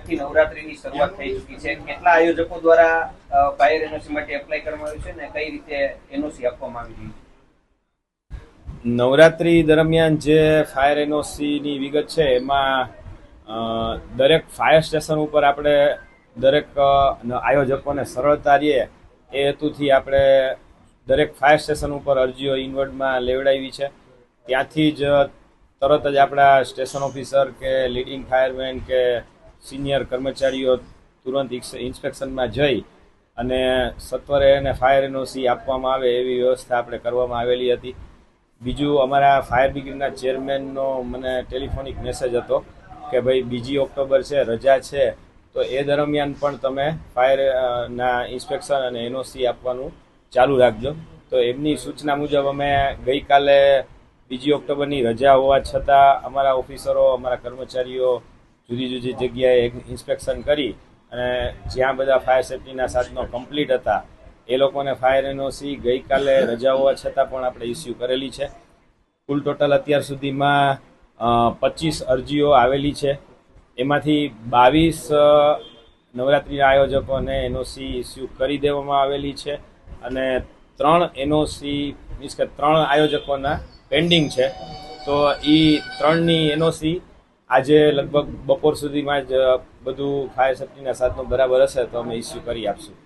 આજથી નવરાત્રીની શરૂઆત થઈ ચૂકી છે. કેટલા આયોજકો દ્વારા ફાયર એનઓસી માટે એપ્લાય કરવામાં આવ્યું છે અને કઈ રીતે એનઓસી આપવામાં આવી રહી છે? નવરાત્રી દરમિયાન જે ફાયર એનઓસીની વિગત છે એમાં દરેક ફાયર સ્ટેશન ઉપર આપણે દરેક આયોજકોને સરળતા રહે એ હેતુથી આપણે દરેક ફાયર સ્ટેશન ઉપર અરજીઓ ઇનવર્ડમાં લેવડાવી છે. ત્યાંથી જ તરત જ આપણા સ્ટેશન ઓફિસર કે લીડિંગ ફાયરમેન કે સિનિયર કર્મચારીઓ તુરંત ઇન્સ્પેક્શનમાં જઈ અને સત્વરે એને ફાયર એનઓસી આપવામાં આવે એવી વ્યવસ્થા આપણે કરવામાં આવેલી હતી. બીજું, અમારા ફાયર બ્રિગેડના ચેરમેનનો મને ટેલિફોનિક મેસેજ હતો કે ભાઈ 2 ઓક્ટોબર છે, રજા છે, તો એ દરમિયાન પણ તમે ફાયરના ઇન્સ્પેક્શન અને એનઓસી આપવાનું ચાલુ રાખજો. તો એમની સૂચના મુજબ અમે ગઈકાલે 2 ઓક્ટોબરની રજા હોવા છતાં અમારા ઓફિસરો, અમારા કર્મચારીઓ જુદી જુદી જગ્યાએ ઇન્સ્પેક્શન કરી અને જ્યાં બધા ફાયર સેફ્ટીના સાધનો કમ્પ્લીટ હતા એ લોકોને ફાયર એનઓસી ગઈકાલે રજા હોવા છતાં પણ આપણે ઇસ્યુ કરેલી છે. કુલ ટોટલ અત્યાર સુધીમાં 25 અરજીઓ આવેલી છે. એમાંથી 22 નવરાત્રિના આયોજકોને એનઓસી ઇસ્યુ કરી દેવામાં આવેલી છે અને 3 એનઓસી મીન્સ કે 3 આયોજકોના પેન્ડિંગ છે. તો એ 3ની એનઓસી આજે લગભગ બપોર સુધીમાં જ બધું ફાયર સેફ્ટીના સાધનો બરાબર હશે તો અમે ઇસ્યુ કરી આપશું.